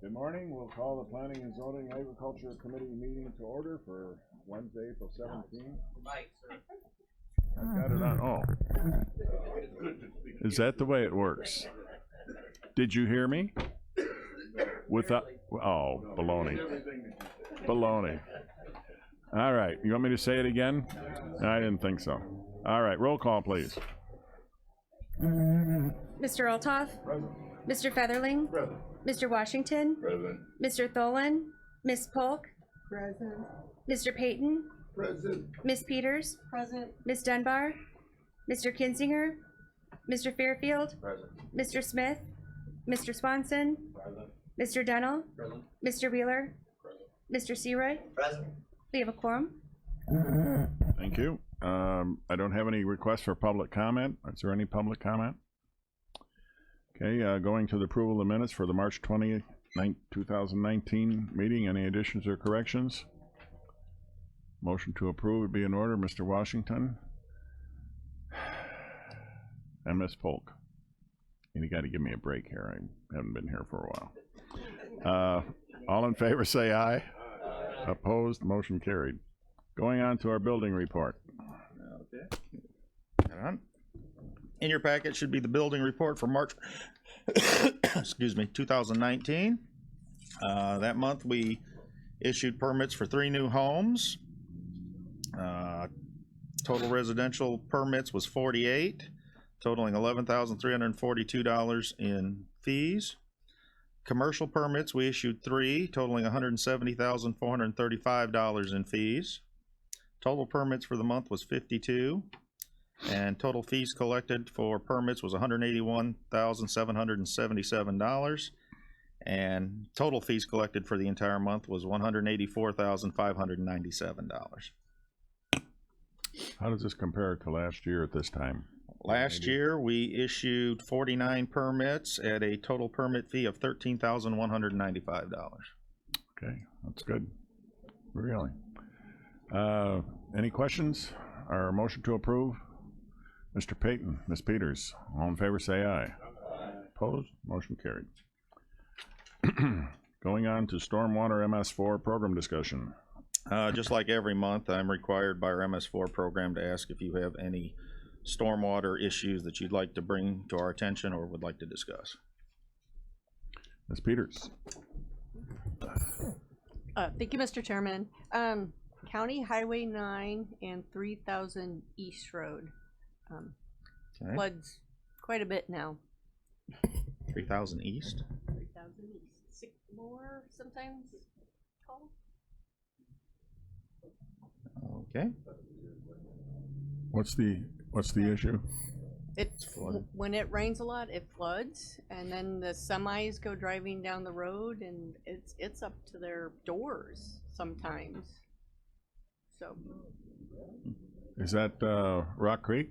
Good morning. We'll call the Planning and Zoning Agriculture Committee meeting to order for Wednesday, April 17th. I've got it on. Oh. Is that the way it works? Did you hear me? Without, oh, baloney. Baloney. All right. You want me to say it again? I didn't think so. All right. Roll call, please. Mr. Althoff? Present. Mr. Featherling? Present. Mr. Washington? Present. Mr. Tholen? Ms. Polk? Present. Mr. Payton? Present. Ms. Peters? Present. Ms. Dunbar? Mr. Kinzinger? Mr. Fairfield? Present. Mr. Smith? Mr. Swanson? Present. Mr. Dennell? Present. Mr. Wheeler? Present. Mr. Searoy? Present. We have a quorum. Thank you. I don't have any requests for public comment. Is there any public comment? Okay, going to the approval of the minutes for the March 20th, 2019 meeting. Any additions or corrections? Motion to approve would be in order. Mr. Washington and Ms. Polk. And you got to give me a break here. I haven't been here for a while. All in favor say aye. Opposed, motion carried. Going on to our building report. Okay. In your packet should be the building report for March, excuse me, 2019. That month we issued permits for 3 new homes. Total residential permits was 48, totaling $11,342 in fees. Commercial permits, we issued 3, totaling $170,435 in fees. Total permits for the month was 52, and total fees collected for permits was $181,777, and total fees collected for the entire month was $184,597. How does this compare to last year at this time? Last year, we issued 49 permits at a total permit fee of $13,195. Okay, that's good. Really. Any questions or motion to approve? Mr. Payton, Ms. Peters, all in favor say aye. Opposed? Motion carried. Going on to Stormwater MS4 program discussion. Just like every month, I'm required by our MS4 program to ask if you have any stormwater issues that you'd like to bring to our attention or would like to discuss. Ms. Peters. Thank you, Mr. Chairman. County Highway 9 and 3000 East Road. Okay. Floods quite a bit now. 3000 East? 3000 East. Sycamore sometimes called. Okay. What's the issue? It's when it rains a lot, it floods, and then the semis go driving down the road, and it's up to their doors sometimes. So. Is that Rock Creek?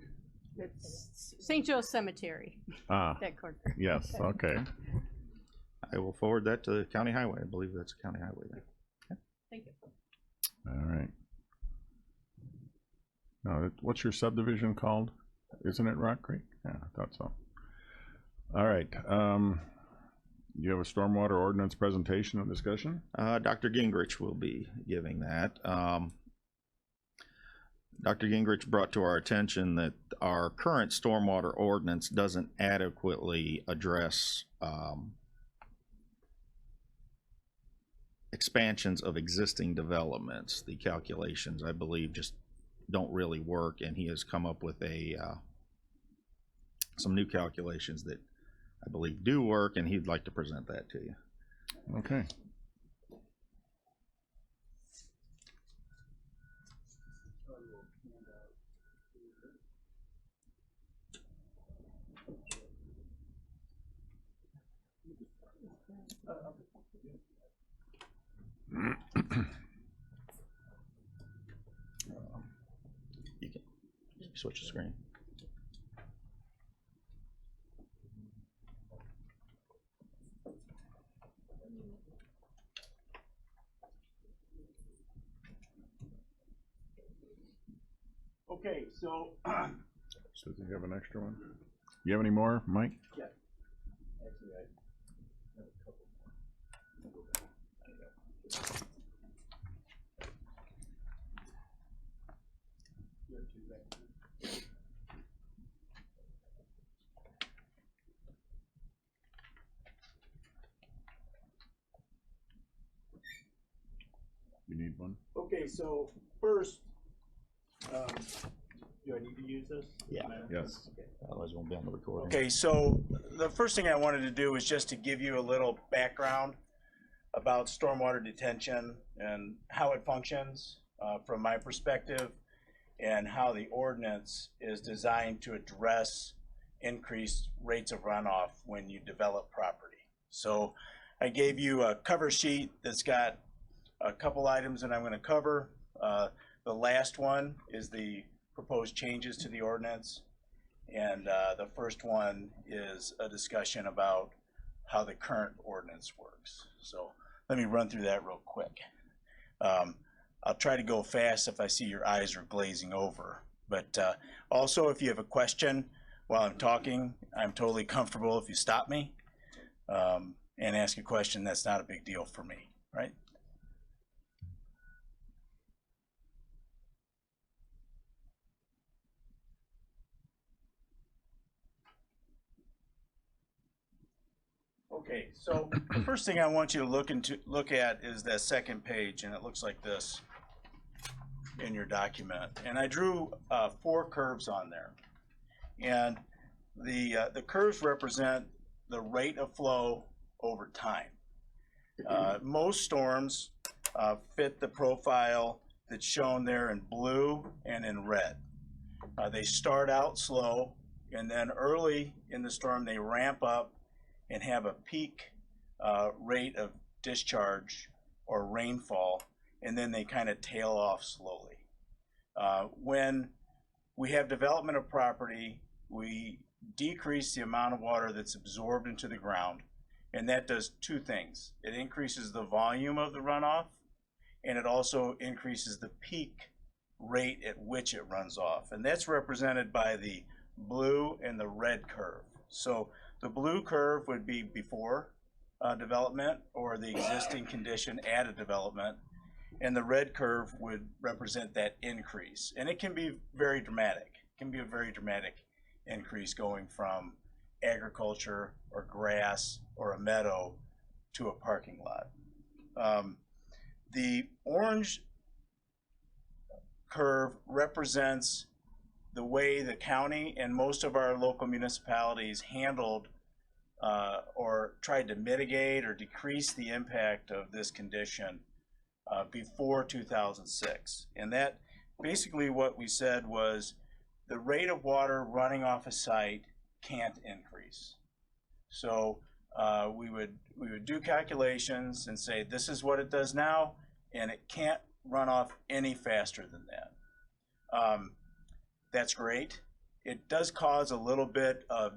It's St. Joe's Cemetery. Ah, That corner. yes, okay. I will forward that to the county highway. I believe that's a county highway there. Thank you. All right. Now, what's your subdivision called? Isn't it Rock Creek? Yeah, I thought so. All right. You have a stormwater ordinance presentation and discussion? Dr. Gingrich will be giving that. Dr. Gingrich brought to our attention that our current stormwater ordinance doesn't adequately address expansions of existing developments. The calculations, I believe, just don't really work, and he has come up with some new calculations that I believe do work, and he'd like to present that to you. Okay. You can switch the screen. Okay, so So do you have an extra one? You have any more, Mike? yeah, actually I have a couple more. You need one? Okay, so first, do I need to use this? Yeah. Yes. Otherwise, it won't be on the recording. Okay, so the first thing I wanted to do was just to give you a little background about stormwater detention and how it functions from my perspective, and how the ordinance is designed to address increased rates of runoff when you develop property. So I gave you a cover sheet that's got a couple items that I'm going to cover. The last one is the proposed changes to the ordinance, and the first one is a discussion about how the current ordinance works. So let me run through that real quick. I'll try to go fast if I see your eyes are glazing over. But also, if you have a question while I'm talking, I'm totally comfortable if you stop me and ask a question. That's not a big deal for me, right? Okay, so the first thing I want you to look at is that second page, and it looks like this in your document. And I drew 4 curves on there, and the curves represent the rate of flow over time. Most storms fit the profile that's shown there in blue and in red. They start out slow, and then early in the storm they ramp up and have a peak rate of discharge or rainfall, and then they kind of tail off slowly. When we have development of property, we decrease the amount of water that's absorbed into the ground, and that does 2 things. It increases the volume of the runoff, and it also increases the peak rate at which it runs off, and that's represented by the blue and the red curve. So the blue curve would be before development, or the existing condition at a development, and the red curve would represent that increase. And it can be very dramatic. It can be a very dramatic increase going from agriculture or grass or a meadow to a parking lot. The orange curve represents the way the county and most of our local municipalities handled or tried to mitigate or decrease the impact of this condition before 2006. And that basically what we said was the rate of water running off a site can't increase. So we would do calculations and say this is what it does now, and it can't run off any faster than that. That's great. It does cause a little bit of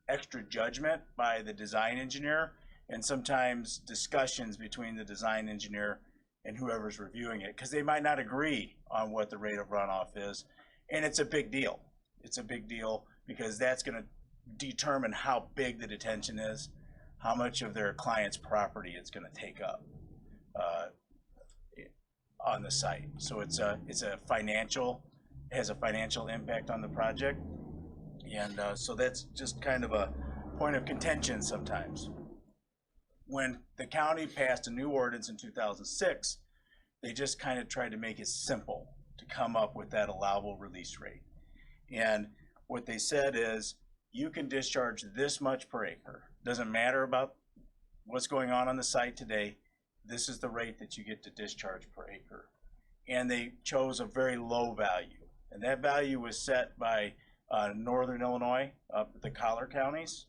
extra judgment by the design engineer, and sometimes discussions between the design engineer and whoever's reviewing it, because they might not agree on what the rate of runoff is. And it's a big deal. It's a big deal because that's going to determine how big the detention is, how much of their client's property it's going to take up on the site. So it's a financial, it has a financial impact on the project. And so that's just kind of a point of contention sometimes. When the county passed a new ordinance in 2006, they just kind of tried to make it simple to come up with that allowable release rate. And what they said is, you can discharge this much per acre. Doesn't matter about what's going on the site today. This is the rate that you get to discharge per acre. And they chose a very low value. And that value was set by Northern Illinois, up the collar counties.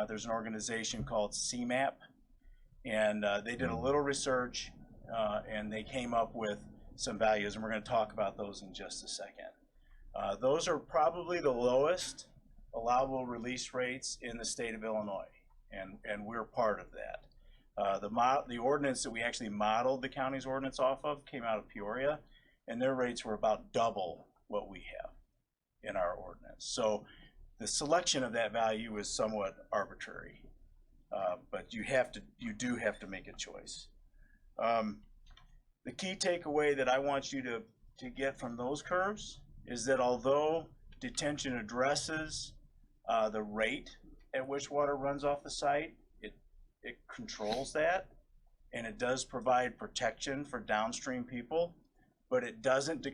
There's an organization called CMAP. And they did a little research and they came up with some values, and we're going to talk about those in just a second. Those are probably the lowest allowable release rates in the state of Illinois, and we're part of that. The ordinance that we actually modeled the county's ordinance off of came out of Peoria, and their rates were about double what we have in our ordinance. So the selection of that value is somewhat arbitrary, but you do have to make a choice. The key takeaway that I want you to get from those curves is that although detention addresses the rate at which water runs off the site, it controls that, and it does provide protection for downstream people, but it doesn't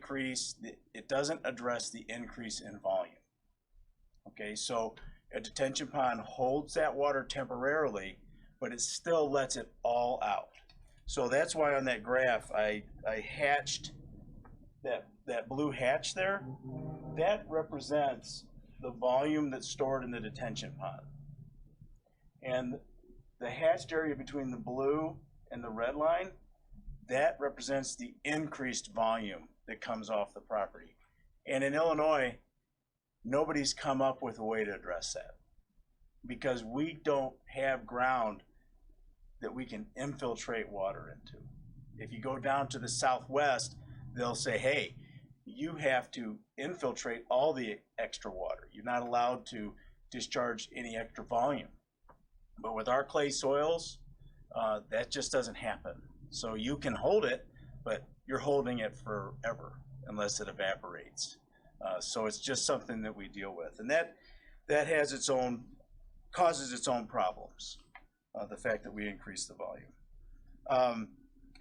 address the increase in volume. Okay, so a detention pond holds that water temporarily, but it still lets it all out. So that's why on that graph, I hatched that blue hatch there. That represents the volume that's stored in the detention pond. And the hatched area between the blue and the red line, that represents the increased volume that comes off the property. And in Illinois, nobody's come up with a way to address that because we don't have ground that we can infiltrate water into. If you go down to the southwest, they'll say, hey, you have to infiltrate all the extra water. You're not allowed to discharge any extra volume. But with our clay soils, that just doesn't happen. So you can hold it, but you're holding it forever unless it evaporates. So it's just something that we deal with. And that has causes its own problems, the fact that we increase the volume.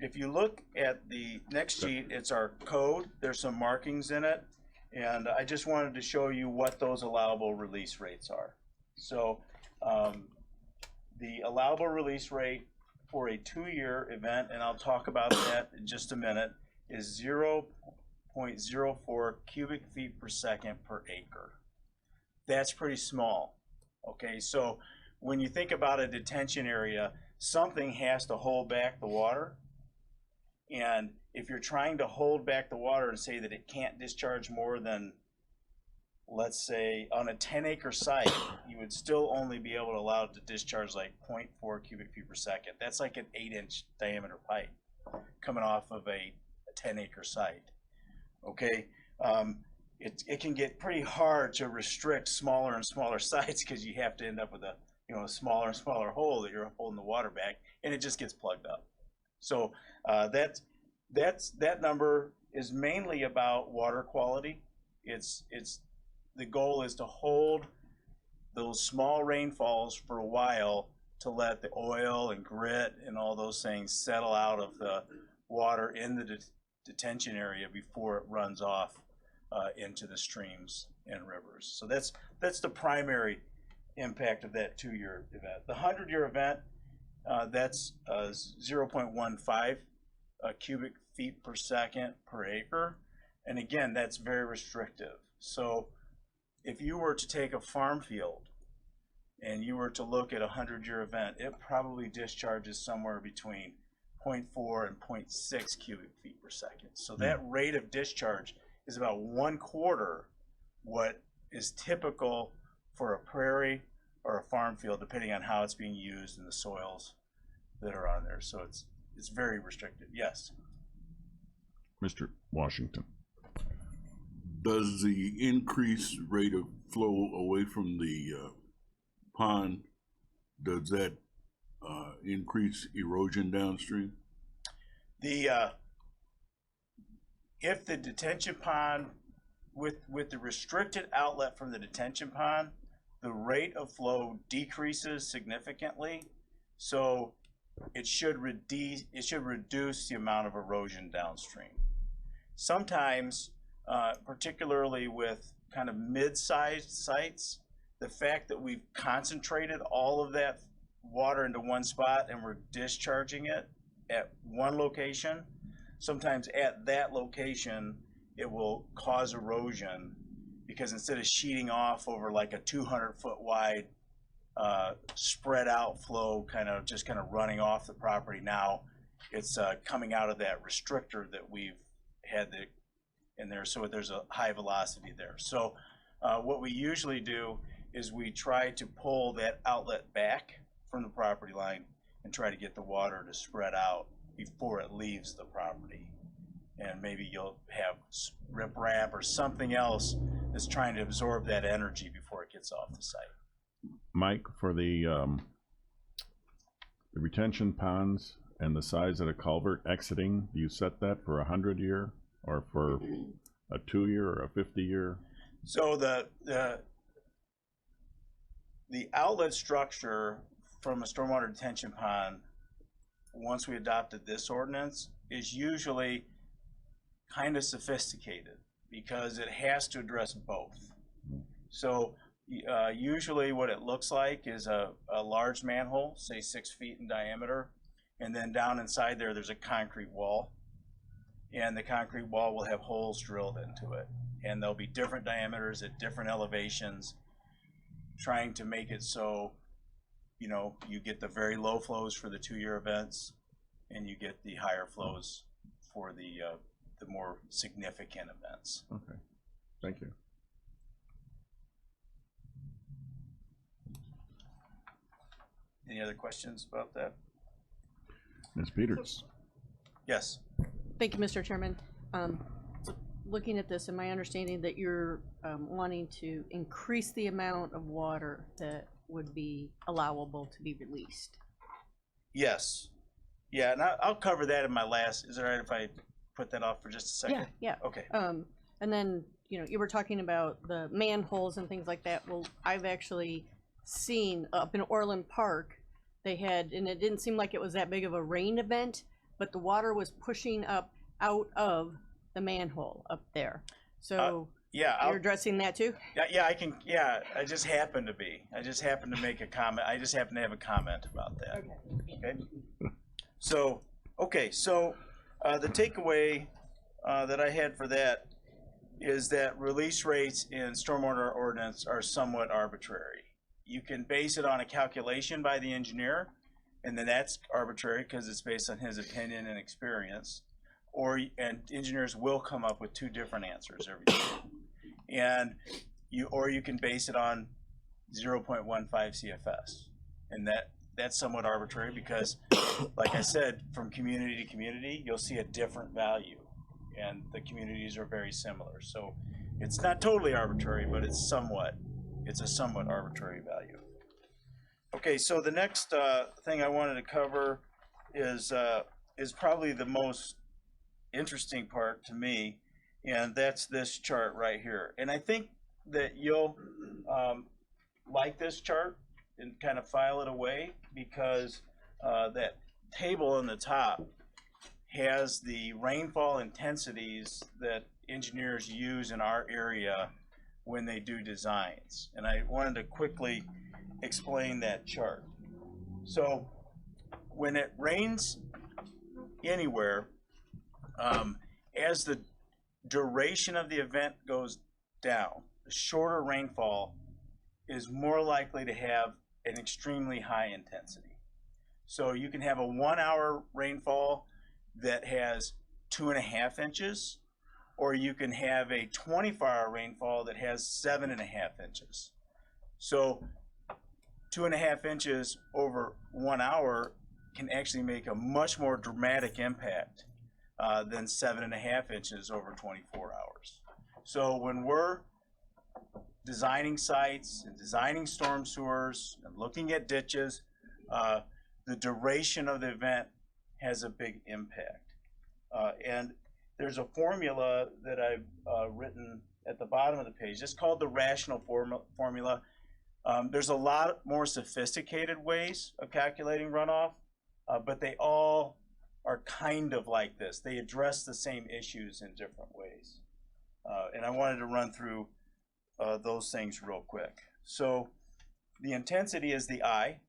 If you look at the next sheet, it's our code. There's some markings in it. And I just wanted to show you what those allowable release rates are. So the allowable release rate for a 2-year event, and I'll talk about that in just a minute, is 0.04 cubic feet per second per acre. That's pretty small. Okay, so when you think about a detention area, something has to hold back the water. And if you're trying to hold back the water and say that it can't discharge more than, let's say, on a 10-acre site, you would still only be able to allow it to discharge like 0.4 cubic feet per second. That's like an 8-inch diameter pipe coming off of a 10-acre site. Okay, it can get pretty hard to restrict smaller and smaller sites because you have to end up with a smaller and smaller hole that you're holding the water back, and it just gets plugged up. So that number is mainly about water quality. The goal is to hold those small rainfalls for a while to let the oil and grit and all those things settle out of the water in the detention area before it runs off into the streams and rivers. So that's the primary impact of that 2-year event. The 100-year event, that's 0.15 cubic feet per second per acre. And again, that's very restrictive. So if you were to take a farm field and you were to look at a 100-year event, it probably discharges somewhere between 0.4 and 0.6 cubic feet per second. So that rate of discharge is about 1/4 what is typical for a prairie or a farm field, depending on how it's being used and the soils that are on there. So it's very restricted. Yes. Mr. Washington. Does the increased rate of flow away from the pond, does that increase erosion downstream? If the detention pond, with the restricted outlet from the detention pond, the rate of flow decreases significantly. So it should reduce the amount of erosion downstream. Sometimes, particularly with kind of mid-sized sites, the fact that we've concentrated all of that water into one spot and we're discharging it at one location, sometimes at that location it will cause erosion because instead of sheeting off over like a 200-foot wide spread out flow, kind of running off the property, now it's coming out of that restrictor that we've had in there, so there's a high velocity there. So what we usually do is we try to pull that outlet back from the property line and try to get the water to spread out before it leaves the property. And maybe you'll have riprap or something else that's trying to absorb that energy before it gets off the site. Mike, for the retention ponds, and the size of the culvert exiting, do you set that for 100-year or for a 2-year or a 50-year? So the outlet structure from a stormwater detention pond, once we adopted this ordinance, is usually kind of sophisticated because it has to address both. So usually what it looks like is a large manhole, say 6 feet in diameter, and then down inside there's a concrete wall, and the concrete wall will have holes drilled into it, and there'll be different diameters at different elevations, trying to make it so, you know, you get the very low flows for the 2-year events, and you get the higher flows for the more significant events. Okay, thank you. Any other questions about that? Ms. Peters? Yes. Thank you, Mr. Chairman. So looking at this, am I understanding that you're wanting to increase the amount of water that would be allowable to be released? Yes. Yeah, and I'll cover that in my last. Is it all right if I put that off for just a second? Yeah. Okay. And then, you know, you were talking about the manholes and things like that. Well, I've actually seen up in Orland Park, they had, and it didn't seem like it was that big of a rain event, but the water was pushing up out of the manhole up there. So Yeah, you're addressing that too? I can. Yeah, I just happen to be. I just happen to make a comment. I just happen to have a comment about that. Okay. So, the takeaway that I had for that is that release rates in stormwater ordinance are somewhat arbitrary. You can base it on a calculation by the engineer, and then that's arbitrary because it's based on his opinion and experience. And engineers will come up with 2 different answers every time. And you can base it on 0.15 CFS, and that's somewhat arbitrary because, like I said, from community to community, you'll see a different value, and the communities are very similar. So it's not totally arbitrary, but it's a somewhat arbitrary value. Okay, so the next thing I wanted to cover is probably the most interesting part to me, and that's this chart right here. And I think that you'll like this chart and kind of file it away because that table on the top has the rainfall intensities that engineers use in our area when they do designs. And I wanted to quickly explain that chart. So when it rains anywhere, as the duration of the event goes down, the shorter rainfall is more likely to have an extremely high intensity. So you can have a 1-hour rainfall that has 2.5 inches, or you can have a 24-hour rainfall that has 7.5 inches. So 2.5 inches over 1 hour can actually make a much more dramatic impact than 7.5 inches over 24 hours. So when we're designing sites and designing storm sewers and looking at ditches, the duration of the event has a big impact. And there's a formula that I've written at the bottom of the page. It's called the rational formula. There's a lot more sophisticated ways of calculating runoff, but they all are kind of like this. They address the same issues in different ways. And I wanted to run through those things real quick. So the intensity is the I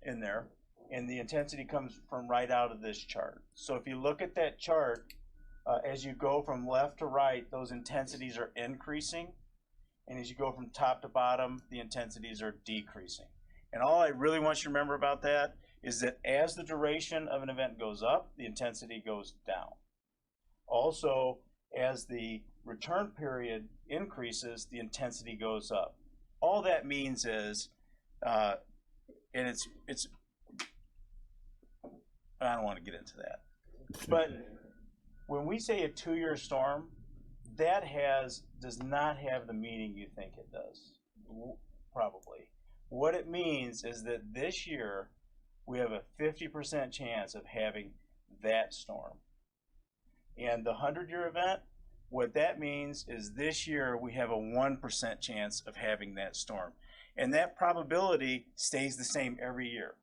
in there, and the intensity comes from right out of this chart. So if you look at that chart, as you go from left to right, those intensities are increasing. And as you go from top to bottom, the intensities are decreasing. And all I really want you to remember about that is that as the duration of an event goes up, the intensity goes down. Also, as the return period increases, the intensity goes up. All that means is, and it's I don't want to get into that, but when we say a 2-year storm, that does not have the meaning you think it does, probably. What it means is that this year, we have a 50% chance of having that storm. And the 100-year event, what that means is this year we have a 1% chance of having that storm. And that probability stays the same every year.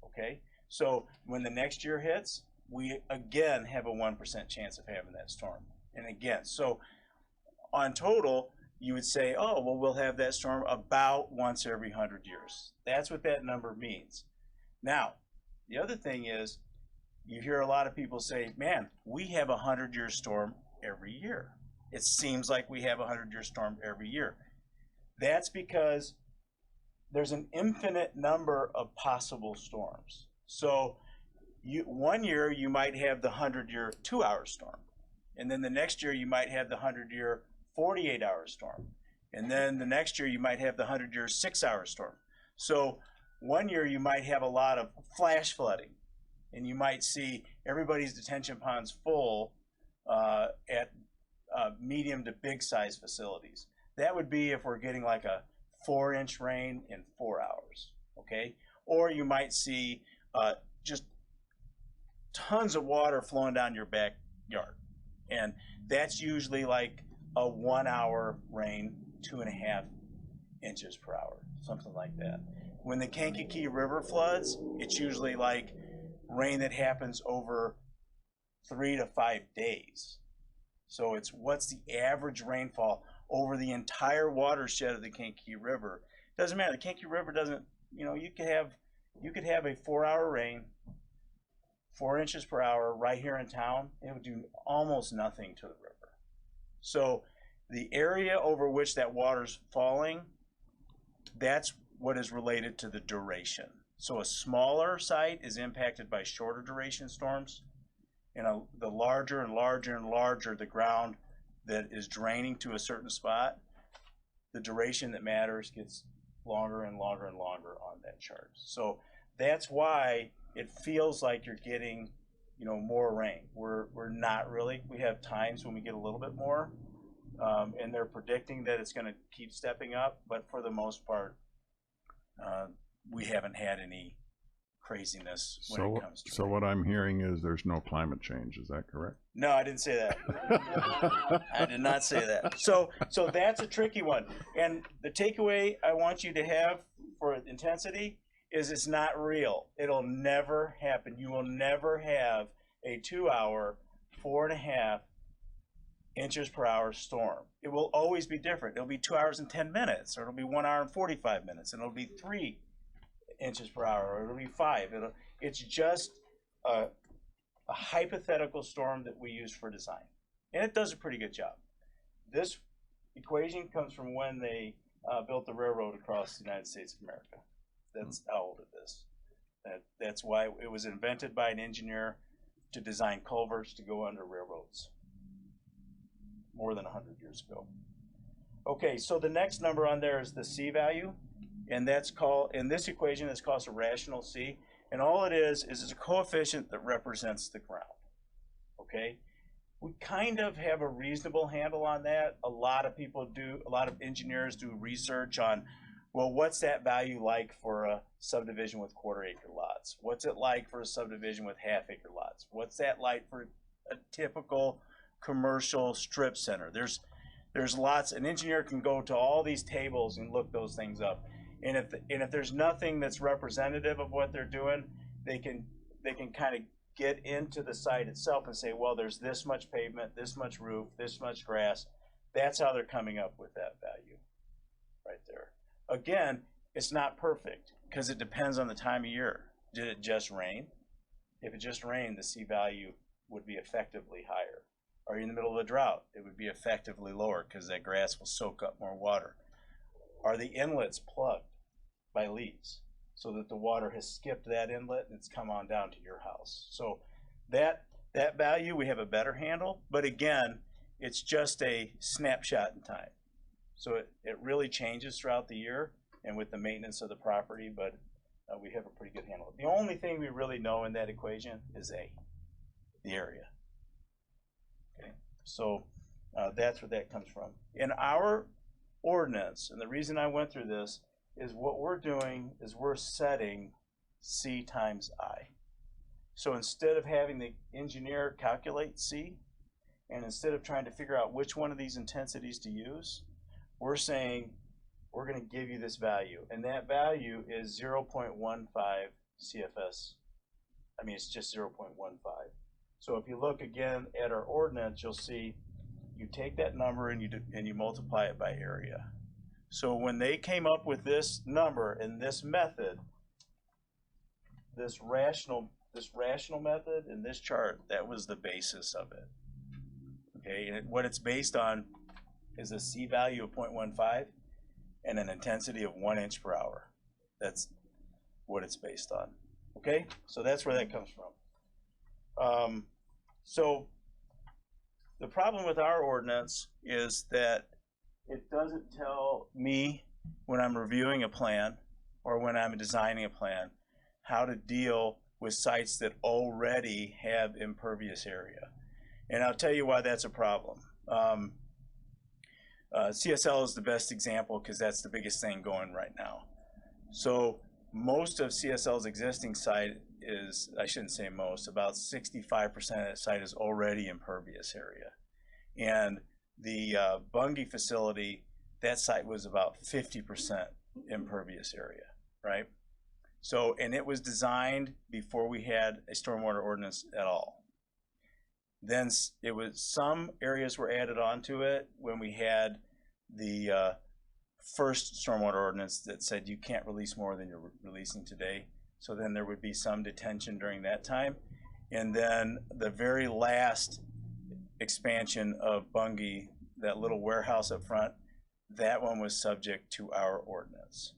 Okay? So when the next year hits, we again have a 1% chance of having that storm. And again, so on total, you would say, oh, well, we'll have that storm about once every 100 years. That's what that number means. Now, the other thing is, you hear a lot of people say, man, we have a 100-year storm every year. It seems like we have a 100-year storm every year. That's because there's an infinite number of possible storms. So one year you might have the 100-year 2-hour storm. And then the next year you might have the 100-year 48-hour storm. And then the next year you might have the 100-year 6-hour storm. So one year you might have a lot of flash flooding. And you might see everybody's detention ponds full at medium to big size facilities. That would be if we're getting like a 4-inch rain in 4 hours, okay? Or you might see just tons of water flowing down your backyard. And that's usually like a 1-hour rain, 2.5 inches per hour, something like that. When the Kankakee River floods, it's usually like rain that happens over 3 to 5 days. So it's what's the average rainfall over the entire watershed of the Kankakee River. Doesn't matter. The Kankakee River doesn't, you could have a 4-hour rain, 4 inches per hour right here in town. It would do almost nothing to the river. So the area over which that water's falling, that's what is related to the duration. So a smaller site is impacted by shorter duration storms. And the larger and larger and larger the ground that is draining to a certain spot, the duration that matters gets longer and longer and longer on that chart. So that's why it feels like you're getting, more rain. We're not really. We have times when we get a little bit more, and they're predicting that it's going to keep stepping up. But for the most part, we haven't had any craziness when it comes to So rain. what I'm hearing is there's no climate change. Is that correct? No, I didn't say that. I did not say that. So that's a tricky one. And the takeaway I want you to have for intensity is it's not real. It'll never happen. You will never have a 2-hour, 4.5 inches per hour storm. It will always be different. It'll be 2 hours and 10 minutes, or it'll be 1 hour and 45 minutes, and it'll be 3 inches per hour, or it'll be 5. It's just a hypothetical storm that we use for design. And it does a pretty good job. This equation comes from when they built the railroad across the United States of America. That's how old it is. That's why it was invented by an engineer to design culverts to go under railroads more than 100 years ago. Okay, so the next number on there is the C value, and that's called, in this equation, it's called a rational C, and all it is it's a coefficient that represents the ground. Okay? We kind of have a reasonable handle on that. A lot of engineers do research on, well, what's that value like for a subdivision with 1/4 acre lots? What's it like for a subdivision with 1/2 acre lots? What's that like for a typical commercial strip center? There's lots. An engineer can go to all these tables and look those things up. And if there's nothing that's representative of what they're doing, they can kind of get into the site itself and say, well, there's this much pavement, this much roof, this much grass. That's how they're coming up with that value right there. Again, it's not perfect because it depends on the time of year. Did it just rain? If it just rained, the C value would be effectively higher. Are you in the middle of a drought? It would be effectively lower because that grass will soak up more water. Are the inlets plugged by leaves so that the water has skipped that inlet and it's come on down to your house? So that value, we have a better handle, but again, it's just a snapshot in time. So it really changes throughout the year and with the maintenance of the property, but we have a pretty good handle. The only thing we really know in that equation is A, the area. Okay, so that's where that comes from. In our ordinance, and the reason I went through this is what we're doing is we're setting C times I. So instead of having the engineer calculate C, and instead of trying to figure out which one of these intensities to use, we're saying we're going to give you this value, and that value is 0.15 CFS. I mean, it's just 0.15. So if you look again at our ordinance, you'll see you take that number and you multiply it by area. So when they came up with this number and this method, this rational method in this chart, that was the basis of it. Okay, and what it's based on is a C value of 0.15 and an intensity of 1 inch per hour. That's what it's based on. Okay, so that's where that comes from. So the problem with our ordinance is that it doesn't tell me when I'm reviewing a plan or when I'm designing a plan how to deal with sites that already have impervious area. And I'll tell you why that's a problem. CSL is the best example because that's the biggest thing going right now. So most of CSL's existing site is, I shouldn't say most, about 65% of that site is already impervious area. And the Bungie facility, that site was about 50% impervious area, right? So, and it was designed before we had a stormwater ordinance at all. Then it was, some areas were added onto it when we had the first stormwater ordinance that said you can't release more than you're releasing today. So then there would be some detention during that time. And then the very last expansion of Bungie, that little warehouse up front, that one was subject to our ordinance.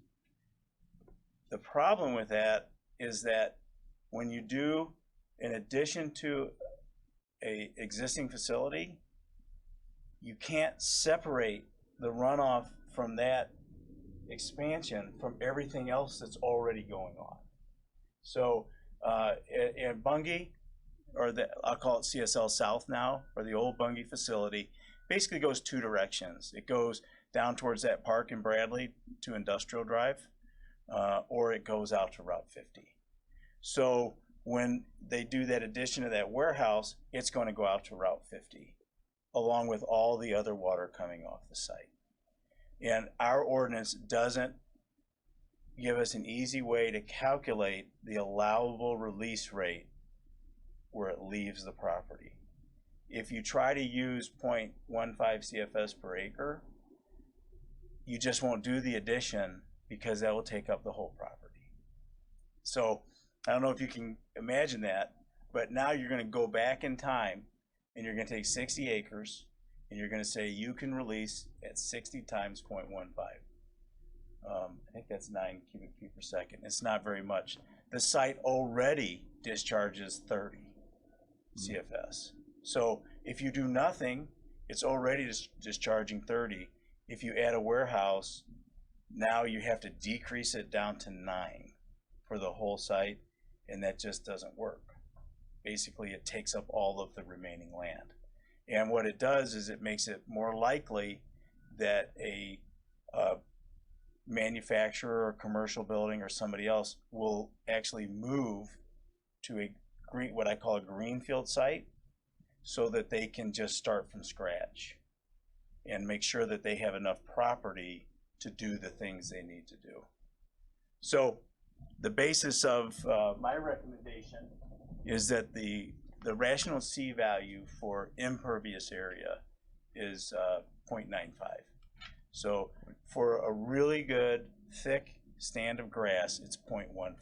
The problem with that is that when you do, in addition to a existing facility, you can't separate the runoff from that expansion from everything else that's already going on. So in Bungie, or I'll call it CSL South now, or the old Bungie facility, basically goes two directions. It goes down towards that park in Bradley to Industrial Drive, or it goes out to Route 50. So when they do that addition of that warehouse, it's going to go out to Route 50, along with all the other water coming off the site. And our ordinance doesn't give us an easy way to calculate the allowable release rate where it leaves the property. If you try to use 0.15 CFS per acre, you just won't do the addition because that will take up the whole property. So I don't know if you can imagine that, but now you're going to go back in time and you're going to take 60 acres and you're going to say you can release at 60 times 0.15. I think that's 9 cubic feet per second. It's not very much. The site already discharges 30 CFS. So if you do nothing, it's already discharging 30. If you add a warehouse, now you have to decrease it down to 9 for the whole site, and that just doesn't work. Basically, it takes up all of the remaining land. And what it does is it makes it more likely that a manufacturer or commercial building or somebody else will actually move to a green, what I call a greenfield site, so that they can just start from scratch and make sure that they have enough property to do the things they need to do. So the basis of my recommendation is that the rational C value for impervious area is 0.95. So for a really good thick stand of grass, it's 0.15.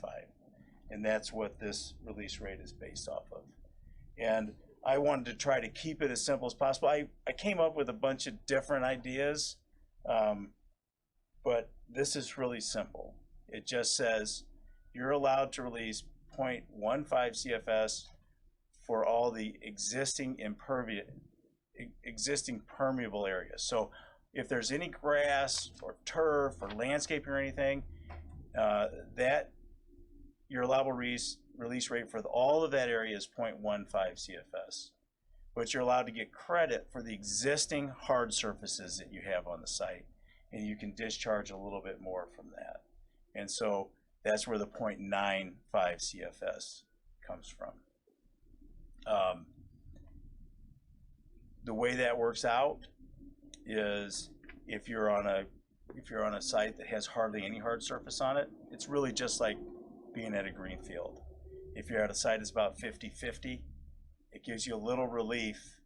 And that's what this release rate is based off of. And I wanted to try to keep it as simple as possible. I came up with a bunch of different ideas, but this is really simple. It just says you're allowed to release 0.15 CFS for all the existing permeable areas. So if there's any grass or turf or landscaping or anything, that your allowable release rate for all of that area is 0.15 CFS. But you're allowed to get credit for the existing hard surfaces that you have on the site, and you can discharge a little bit more from that. And so That's where the 0.95 CFS comes from. The way that works out is if you're on a site that has hardly any hard surface on it, it's really just like being at a green field. If you're at a site that's about 50-50, it gives you a little relief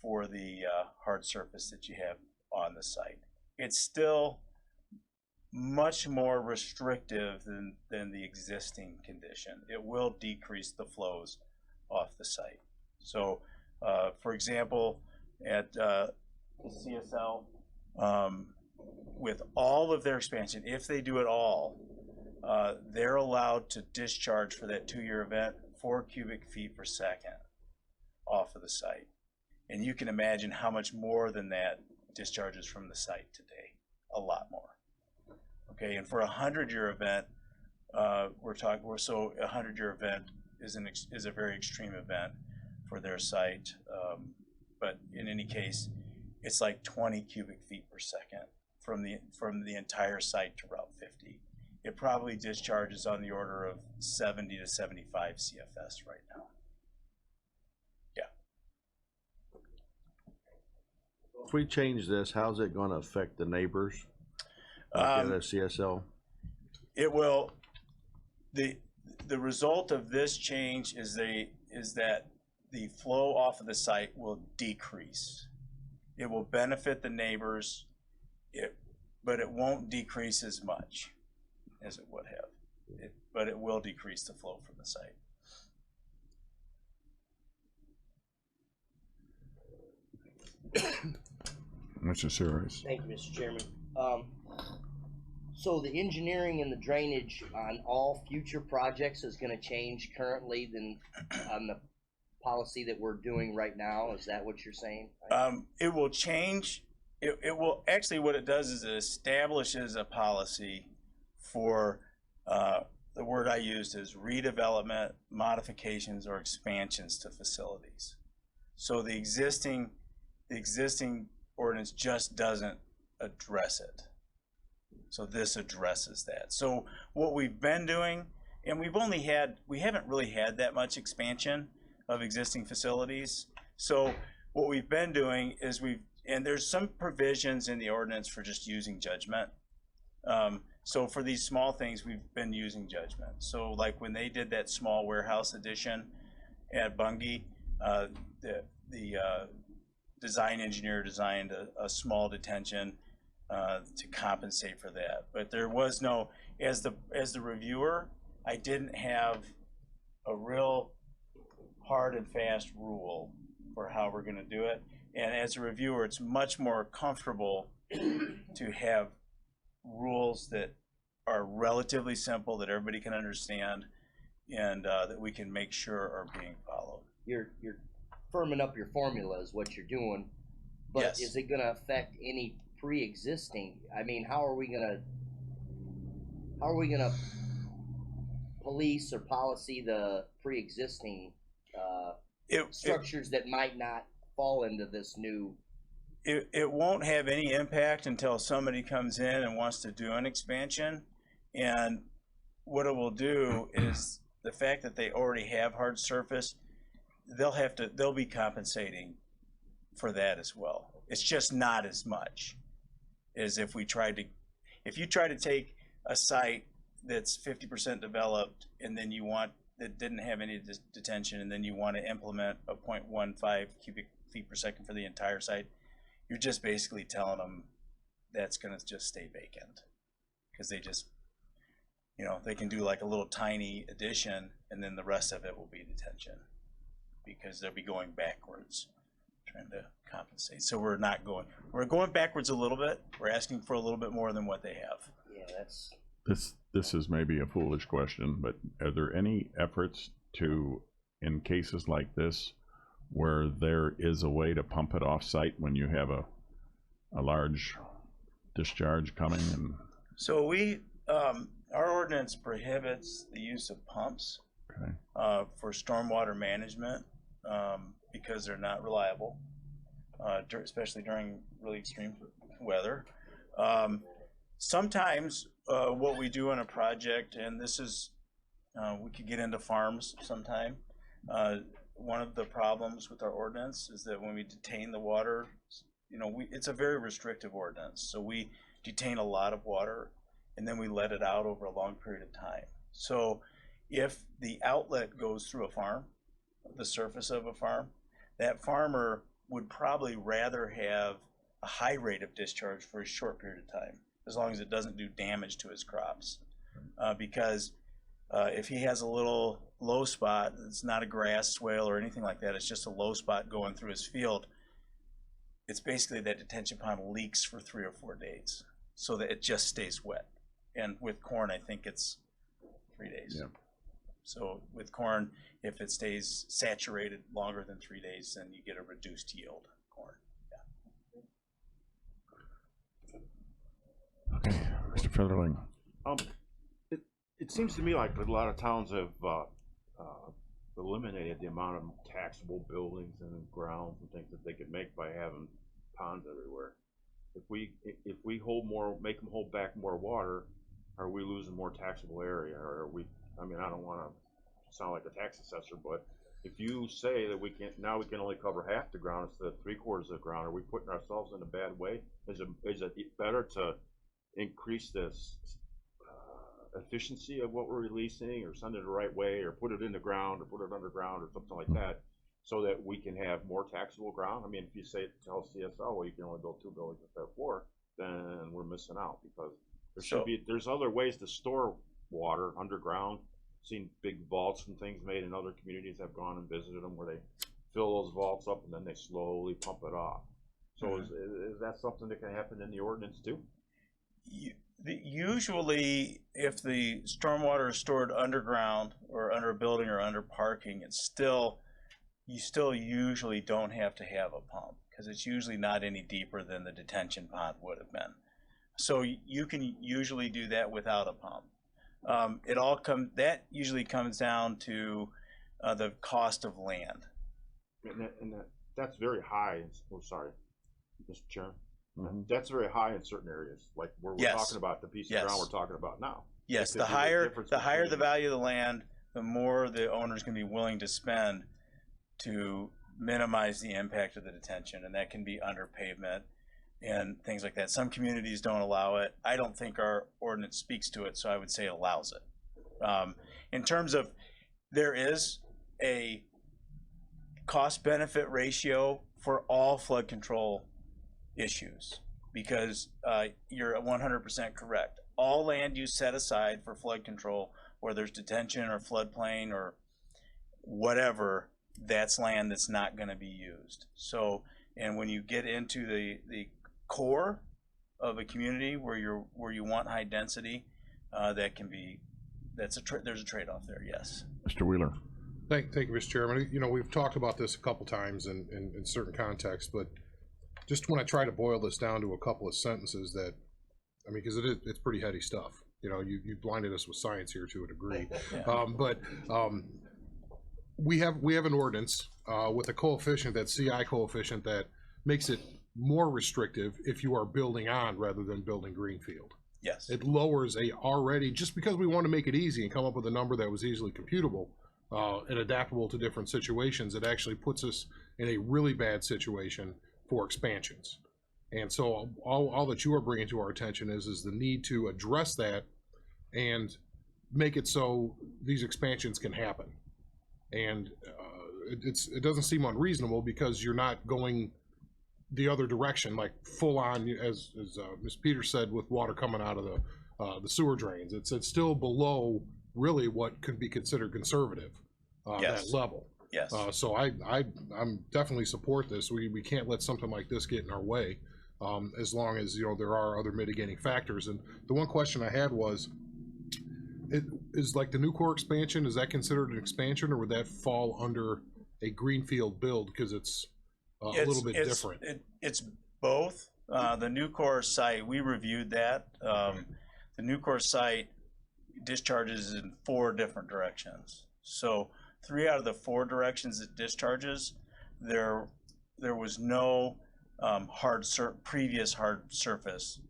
for the hard surface that you have on the site. It's still much more restrictive than the existing condition. It will decrease the flows off the site. So, for example, at the CSL, with all of their expansion, if they do it all, they're allowed to discharge for that 2-year event 4 cubic feet per second off of the site. And you can imagine how much more than that discharges from the site today. A lot more. Okay, and for a 100-year event, a 100-year event is a very extreme event for their site. But in any case, it's like 20 cubic feet per second from the entire site to Route 50. It probably discharges on the order of 70 to 75 CFS right now. If we change this, how's it gonna affect the neighbors? At the CSL? It will. The result of this change is that the flow off of the site will decrease. It will benefit the neighbors, but it won't decrease as much as it would have. But it will decrease the flow from the site. Mr. Sears. Thank you, Mr. Chairman. So the engineering and the drainage on all future projects is gonna change currently than on the policy that we're doing right now? Is that what you're saying? It will change. It will actually, what it does is it establishes a policy for the word I used is redevelopment, modifications, or expansions to facilities. So the existing ordinance just doesn't address it. So this addresses that. So what we've been doing, and we haven't really had that much expansion of existing facilities. So what we've been doing is and there's some provisions in the ordinance for just using judgment. So for these small things, we've been using judgment. So like when they did that small warehouse addition at Bungie, the design engineer designed a small detention to compensate for that. But there was no, as the reviewer, I didn't have a real hard and fast rule for how we're gonna do it. And as a reviewer, it's much more comfortable to have rules that are relatively simple, that everybody can understand, and that we can make sure are being followed. You're firming up your formula is what you're doing, but Yes. is it gonna affect any pre-existing? I mean, how are we gonna police or policy the pre-existing structures that might not fall into this new? It won't have any impact until somebody comes in and wants to do an expansion. And what it will do is the fact that they already have hard surface, they'll be compensating for that as well. It's just not as much as if you try to take a site that's 50% developed and then that didn't have any detention, and then you want to implement a 0.15 cubic feet per second for the entire site, you're just basically telling them that's going to just stay vacant, because they just, they can do like a little tiny addition and then the rest of it will be detention, because they'll be going backwards trying to compensate. So we're going backwards a little bit. We're asking for a little bit more than what they have. Yeah, that's. This is maybe a foolish question, but are there any efforts to, in cases like this, where there is a way to pump it off site when you have a large discharge coming? And so our ordinance prohibits the use of pumps for stormwater management because they're not reliable, especially during really extreme weather. Sometimes, what we do on a project, and this is, we could get into farms sometime. One of the problems with our ordinance is that when we detain the water, it's a very restrictive ordinance. So we detain a lot of water and then we let it out over a long period of time. So if the outlet goes through a farm, the surface of a farm, that farmer would probably rather have a high rate of discharge for a short period of time, as long as it doesn't do damage to his crops. Because if he has a little low spot, it's not a grass swale or anything like that, it's just a low spot going through his field, it's basically that detention pond leaks for 3 or 4 days so that it just stays wet. And with corn, I think it's 3 days. Yeah. So with corn, if it stays saturated longer than 3 days, then you get a reduced yield corn. Okay, Mr. Featherling. It seems to me like a lot of towns have eliminated the amount of taxable buildings and grounds and things that they could make by having ponds everywhere. If we make them hold back more water, are we losing more taxable area? Or are we? I mean, I don't want to sound like a tax assessor, but if you say that we can only cover half the ground instead of 3/4 of the ground, are we putting ourselves in a bad way? Is it better to increase this efficiency of what we're releasing, or send it the right way, or put it in the ground, or put it underground, or something like that, so that we can have more taxable ground? I mean, if you say tell CSO, well, you can only build 2 buildings instead of 4, then we're missing out, because there's other ways to store water underground. Seen big vaults and things made in other communities. I've gone and visited them where they fill those vaults up and then they slowly pump it off. So is that something that can happen in the ordinance too? Usually, if the stormwater is stored underground or under a building or under parking, you still usually don't have to have a pump, because it's usually not any deeper than the detention pond would have been. So you can usually do that without a pump. That usually comes down to the cost of land. That's very high. Oh, sorry, Mr. Chairman. Mm-hmm. That's very high in certain areas, like where we're talking about the piece of ground we're talking about now. Yes, the higher the value of the land, the more the owner's going to be willing to spend to minimize the impact of the detention, and that can be under pavement and things like that. Some communities don't allow it. I don't think our ordinance speaks to it, so I would say it allows it. In terms of, there is a cost-benefit ratio for all flood control issues, because you're 100% correct. All land use set aside for flood control, where there's detention or floodplain or whatever, that's land that's not going to be used. So, and when you get into the core of a community where you want high density, there's a trade-off there. Yes. Mr. Wheeler. Thank you, Mr. Chairman. We've talked about this a couple times in certain contexts, but just when I try to boil this down to a couple of sentences, because it's pretty heady stuff. You blinded us with science here to a degree. Yeah. We have an ordinance with a coefficient, that CI coefficient, that makes it more restrictive if you are building on rather than building greenfield. Yes. It lowers just because we want to make it easy and come up with a number that was easily computable and adaptable to different situations, it actually puts us in a really bad situation for expansions. And so all that you are bringing to our attention is the need to address that and make it so these expansions can happen. And it doesn't seem unreasonable, because you're not going the other direction, like full on, as Ms. Peters said, with water coming out of the sewer drains. It's still below really what could be considered conservative, Yes. that level. Yes. So I'm definitely support this. We can't let something like this get in our way, as long as there are other mitigating factors. And the one question I had was, is like the new core expansion, is that considered an expansion, or would that fall under a greenfield build because it's a little bit different? It's both. The new core site, we reviewed that. The new core site discharges in 4 different directions. So 3 out of the 4 directions it discharges, there was no previous hard surface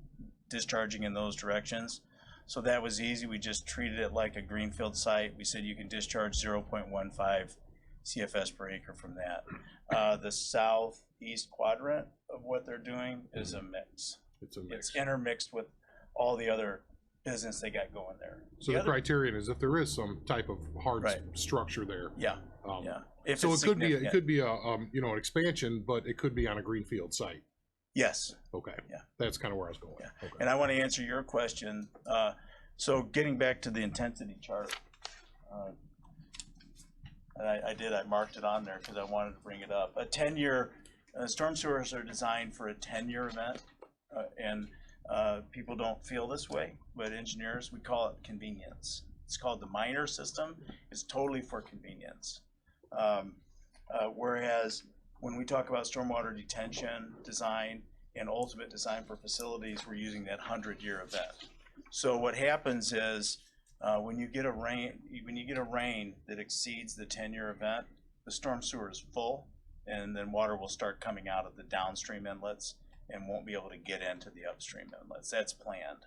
discharging in those directions. So that was easy. We just treated it like a greenfield site. We said you can discharge 0.15 CFS per acre from that. The southeast quadrant of what they're doing is a mix. It's a mix. It's intermixed with all the other business they got going there. So the criterion is if there is some type of hard Right. structure there. Yeah, yeah. If So it's it could be, significant. it could be a, you know, an expansion, but it could be on a greenfield site. Yes. Okay. Yeah. That's kind of where I was going. Yeah. Okay. And I want to answer your question. So getting back to the intensity chart, and I marked it on there because I wanted to bring it up. A 10-year, storm sewers are designed for a 10-year event, and people don't feel this way, but engineers, we call it convenience. It's called the minor system. It's totally for convenience. Whereas when we talk about stormwater detention design and ultimate design for facilities, we're using that 100-year event. So what happens is when you get a rain that exceeds the 10-year event, the storm sewer is full, and then water will start coming out of the downstream inlets and won't be able to get into the upstream inlets. That's planned.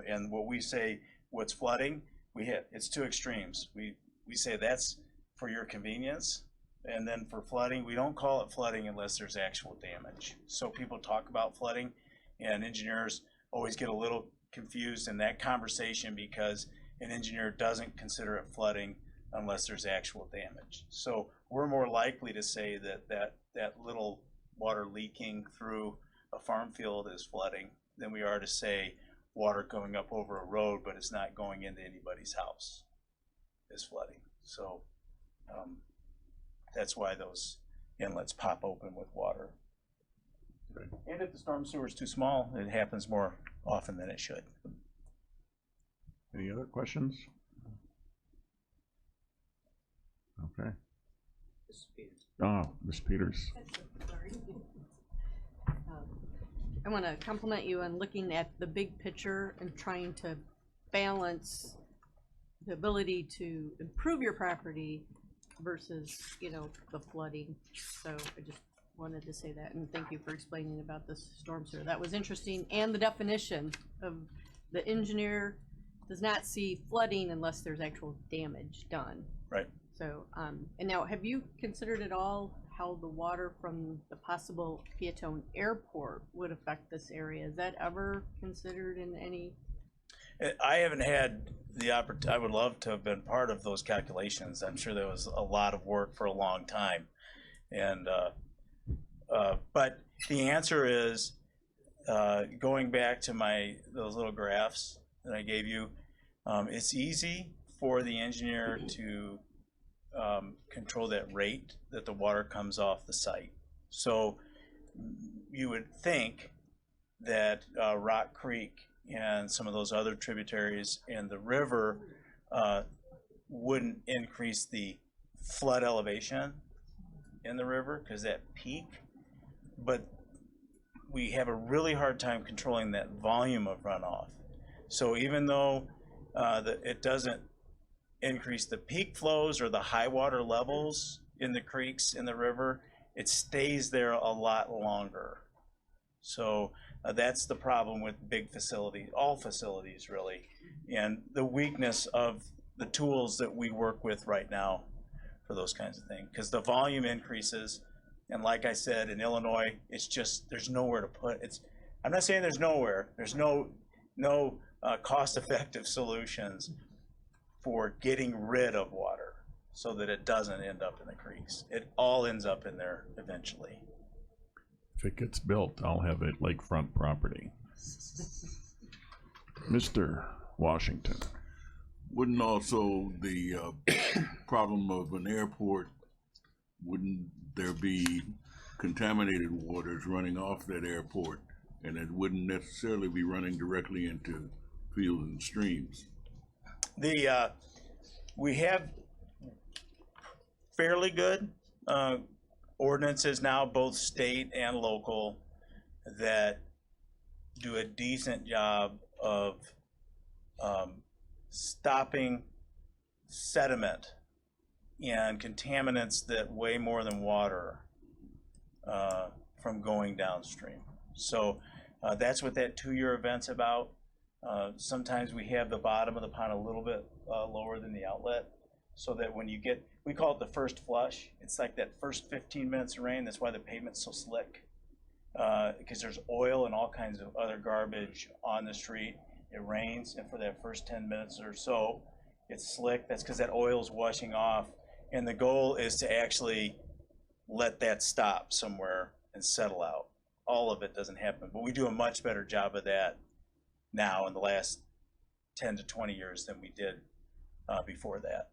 And what we say, what's flooding, it's two extremes. We say that's for your convenience, and then for flooding, we don't call it flooding unless there's actual damage. So people talk about flooding, and engineers always get a little confused in that conversation because an engineer doesn't consider it flooding unless there's actual damage. So we're more likely to say that little water leaking through a farm field is flooding than we are to say water going up over a road but it's not going into anybody's house is flooding. So that's why those inlets pop open with water. Okay. And if the storm sewer is too small, it happens more often than it should. Any other questions? Okay. Oh, Ms. Peters. I want to compliment you on looking at the big picture and trying to balance the ability to improve your property versus, you know, the flooding. So I just wanted to say that, and thank you for explaining about this storm sewer. That was interesting, and the definition of the engineer does not see flooding unless there's actual damage done. Right. So, and now, have you considered at all how the water from the possible Peatone Airport would affect this area? Is that ever considered in any? I haven't had the opportunity. I would love to have been part of those calculations. I'm sure there was a lot of work for a long time, and but the answer is going back to those little graphs that I gave you. It's easy for the engineer to control that rate that the water comes off the site. So you would think that Rock Creek and some of those other tributaries in the river wouldn't increase the flood elevation in the river because that peak, but we have a really hard time controlling that volume of runoff. So even though it doesn't increase the peak flows or the high water levels in the creeks in the river, it stays there a lot longer. So that's the problem with big facilities, all facilities really, and the weakness of the tools that we work with right now for those kinds of things, because the volume increases, and like I said, in Illinois, it's just, there's nowhere to put it. I'm not saying there's nowhere, there's no cost-effective solutions for getting rid of water so that it doesn't end up in the creeks. It all ends up in there eventually. If it gets built, I'll have it lakefront property. Mr. Washington. Wouldn't also the problem of an airport, wouldn't there be contaminated waters running off that airport, and it wouldn't necessarily be running directly into fields and streams? We have fairly good ordinances now, both state and local, that do a decent job of stopping sediment and contaminants that weigh more than water from going downstream. So That's what that 2-year event's about. Sometimes we have the bottom of the pond a little bit lower than the outlet, so that when you get, we call it the first flush. It's like that first 15 minutes of rain. That's why the pavement's so slick, because there's oil and all kinds of other garbage on the street. It rains, and for that first 10 minutes or so, it's slick. That's because that oil's washing off, and the goal is to actually let that stop somewhere and settle out. All of it doesn't happen, but we do a much better job of that now in the last 10 to 20 years than we did before that.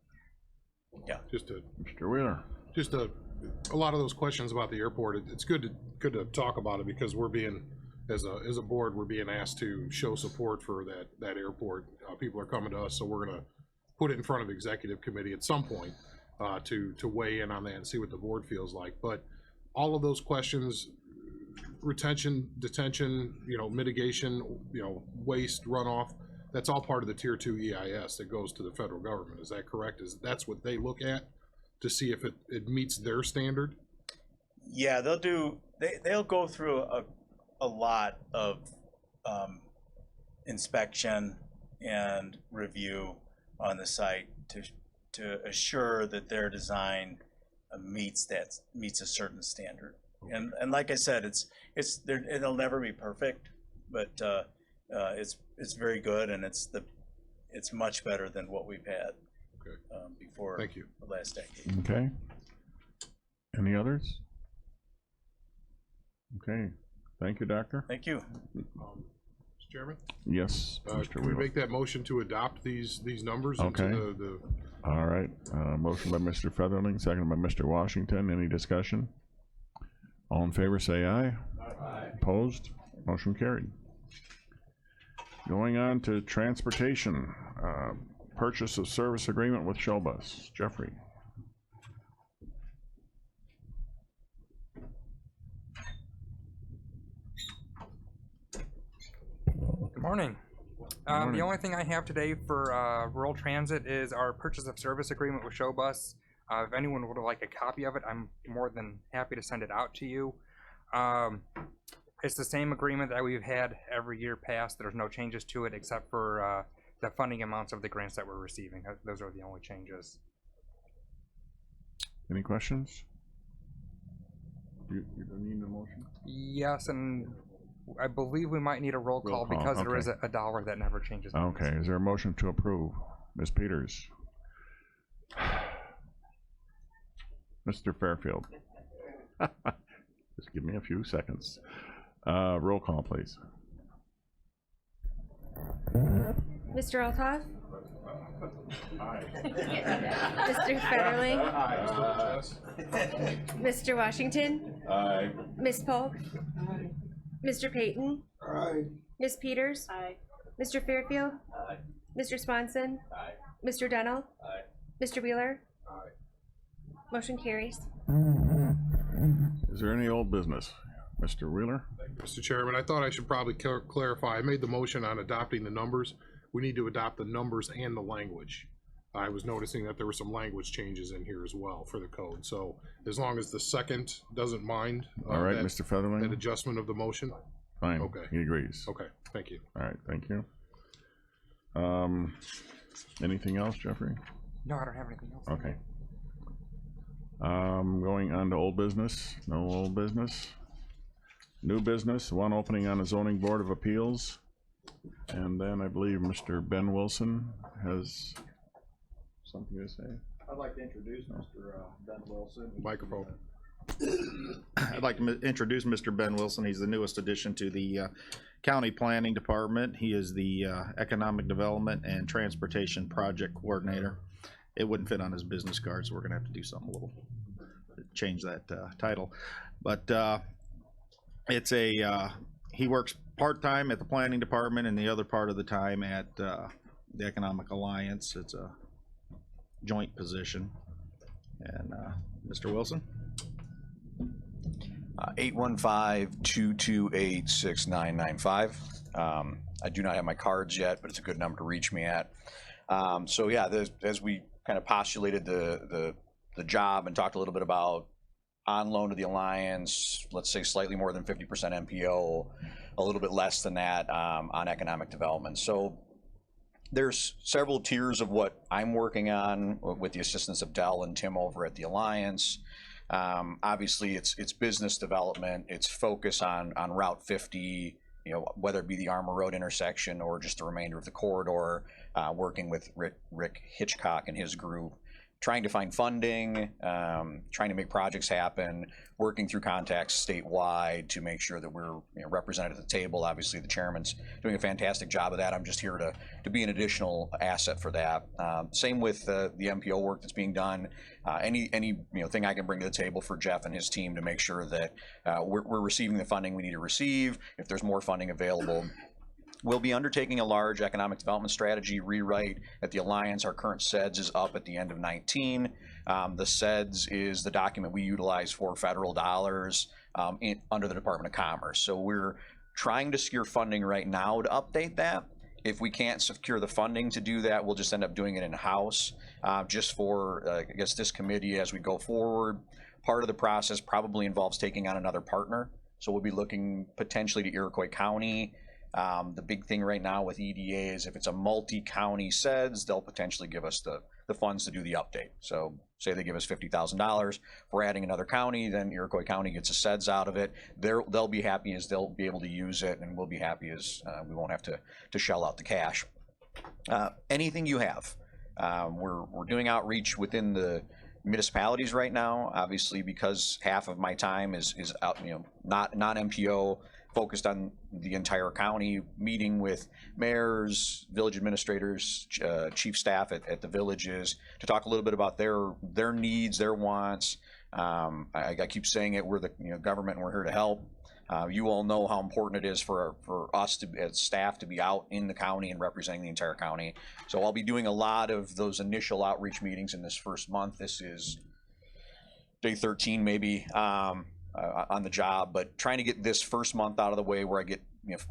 Yeah. Mr. Wheeler. Just a lot of those questions about the airport, it's good to talk about it, because we're being, as a board, we're being asked to show support for that airport. People are coming to us, so we're gonna put it in front of executive committee at some point to weigh in on that and see what the board feels like. But all of those questions, retention, detention, mitigation, waste, runoff, that's all part of the Tier 2 EIS that goes to the federal government. Is that correct? That's what they look at to see if it meets their standard? Yeah, they'll go through a lot of inspection and review on the site to assure that their design meets a certain standard. And like I said, it'll never be perfect, but it's very good, and it's much better than what we've had before. Thank you. The last decade. Okay. Any others? Okay. Thank you, Doctor. Thank you. Mr. Chairman? Yes, Mr. Can we Wheeler. make that motion to adopt these numbers Okay. into the All right. Motion by Mr. Featherling, second by Mr. Washington. Any discussion? All in favor, say aye. Aye. Opposed? Motion carried. Going on to transportation, purchase of service agreement with Showbus. Jeffrey. Good morning. morning. The only thing I have today for rural transit is our purchase of service agreement with Showbus. If anyone would like a copy of it, I'm more than happy to send it out to you. It's the same agreement that we've had every year past. There's no changes to it except for the funding amounts of the grants that we're receiving. Those are the only changes. Any questions? You don't need a motion? Yes, and I believe we might need a roll call because there is a dollar that never changes. Okay, is there a motion to approve? Ms. Peters? Mr. Fairfield? Just give me a few seconds. Roll call, please. Mr. Altoff? Mr. Fetterling? Mr. Washington? Aye. Ms. Polk? Mr. Payton? Ms. Peters? Mr. Fairfield? Mr. Swanson? Mr. Dennell? Mr. Wheeler? Motion carries. Is there any old business? Mr. Wheeler? Mr. Chairman, I thought I should probably clarify. I made the motion on adopting the numbers. We need to adopt the numbers and the language. I was noticing that there were some language changes in here as well for the code. So as long as the second doesn't mind. All right, Mr. That Featherling? adjustment of the motion. Fine. Okay. He agrees. Okay, thank you. All right, thank you. Anything else, Jeffrey? No, I don't have anything else. Okay. Going on to old business. No old business. New business, one opening on the Zoning Board of Appeals. And then I believe Mr. Ben Wilson has something to say. I'd like to introduce Mr. Ben Wilson. Microphone. I'd like to introduce Mr. Ben Wilson. He's the newest addition to the County Planning Department. He is the Economic Development and Transportation Project Coordinator. It wouldn't fit on his business card, so we're gonna have to do something a little, change that title. But he works part-time at the Planning Department and the other part of the time at the Economic Alliance. It's a joint position. And Mr. Wilson? 815-228-6995. I do not have my cards yet, but it's a good number to reach me at. So yeah, as we kind of postulated the job and talked a little bit about on loan to the Alliance, let's say slightly more than 50% MPO, a little bit less than that on economic development. So there's several tiers of what I'm working on with the assistance of Dell and Tim over at the Alliance. Obviously, it's business development. It's focus on Route 50, you know, whether it be the Armour Road intersection or just the remainder of the corridor, working with Rick Hitchcock and his group, trying to find funding, trying to make projects happen, working through contacts statewide to make sure that we're, you know, represented at the table. Obviously, the chairman's doing a fantastic job of that. I'm just here to be an additional asset for that. Same with the MPO work that's being done. Any you know, thing I can bring to the table for Jeff and his team to make sure that we're receiving the funding we need to receive. If there's more funding available. We'll be undertaking a large economic development strategy rewrite at the Alliance. Our current SEDS is up at the end of 19. The SEDS is the document we utilize for federal dollars under the Department of Commerce. So we're trying to secure funding right now to update that. If we can't secure the funding to do that, we'll just end up doing it in-house, just for, I guess, this committee as we go forward. Part of the process probably involves taking on another partner. So we'll be looking potentially to Iroquois County. The big thing right now with EDA is if it's a multi-county SEDS, they'll potentially give us the funds to do the update. So say they give us $50,000, if we're adding another county, then Iroquois County gets a SEDS out of it. They'll be happy as they'll be able to use it, and we'll be happy as we won't have to shell out the cash. Anything you have. We're doing outreach within the municipalities right now, obviously, because half of my time is out, you know, not MPO, focused on the entire county, meeting with mayors, village administrators, chief staff at the villages to talk a little bit about their needs, their wants. I keep saying it, we're the government and we're here to help. You all know how important it is for us as staff to be out in the county and representing the entire county. So I'll be doing a lot of those initial outreach meetings in this first month. This is day 13 maybe. On the job, but trying to get this first month out of the way where I get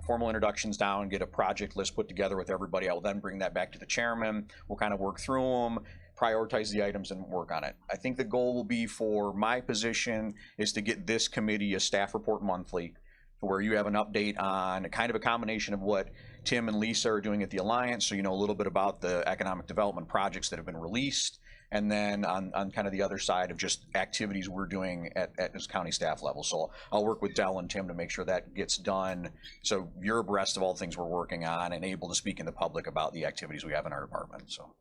formal introductions down, get a project list put together with everybody. I will then bring that back to the chairman. We'll kind of work through them, prioritize the items, and work on it. I think the goal will be for my position is to get this committee a staff report monthly, where you have an update on kind of a combination of what Tim and Lisa are doing at the Alliance, so you know a little bit about the economic development projects that have been released, and then on kind of the other side of just activities we're doing at this county staff level. So I'll work with Dell and Tim to make sure that gets done, so you're abreast of all the things we're working on and able to speak in the public about the activities we have in our department. So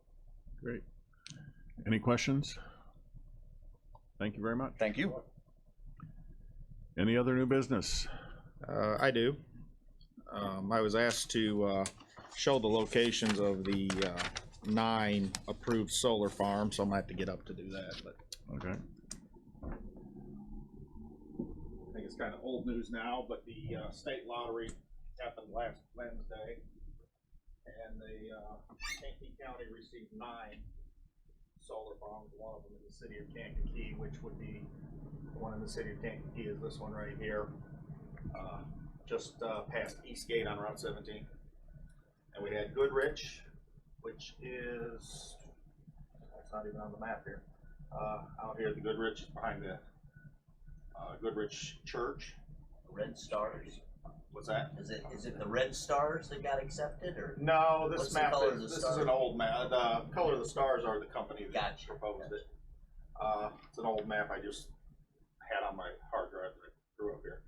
great. Any questions? Thank you very much. Thank you. Any other new business? I do. I was asked to show the locations of the 9 approved solar farms, so I'm gonna have to get up to do that. But okay. I think it's kind of old news now, but the state lottery happened last Wednesday, and the Kankakee County received 9 solar farms. One of them in the city of Kankakee, which would be the one in the city of Kankakee is this one right here, just past Eastgate on Route 17. And we had Goodrich, which is, it's not even on the map here. Out here, the Goodrich is behind the Goodrich Church. Red Stars. What's that? Is it the Red Stars that got accepted, or? No, this What's the map color of the this is stars? an old map. The color of the stars are the company that Gotcha. proposed it. It's an old map I just had on my hard drive that I threw up here.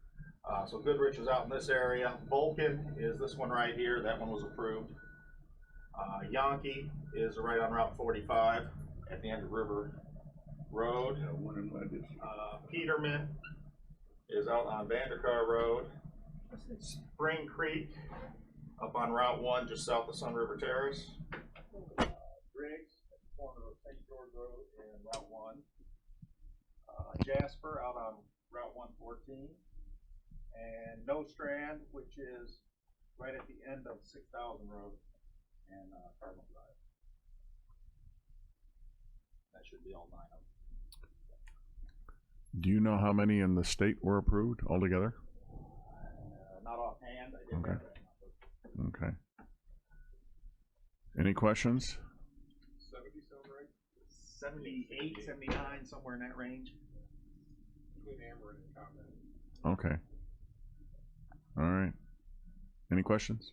So Goodrich is out in this area. Vulcan is this one right here. That one was approved. Yankee is right on Route 45 at the end of River Road. Yeah, one in my district. Peterman is out on Vandercar Road. Spring Creek up on Route 1 just south of Sun River Terrace. Griggs at the corner of St. George Road and Route 1. Jasper out on Route 114. And Nostrand, which is right at the end of 6000 Road and Cardinal Drive. That should be all 9 of them. Do you know how many in the state were approved altogether? Not offhand, I didn't Okay. have that number. Okay. Any questions? 70 sound right? 78, 79, somewhere in that range. Between Ameren and Convent. Okay. All right. Any questions?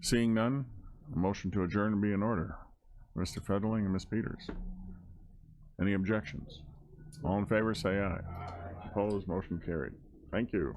Seeing none, a motion to adjourn and be in order. Mr. Fedling and Ms. Peters. Any objections? All in favor, say aye. Opposed, motion carried. Thank you.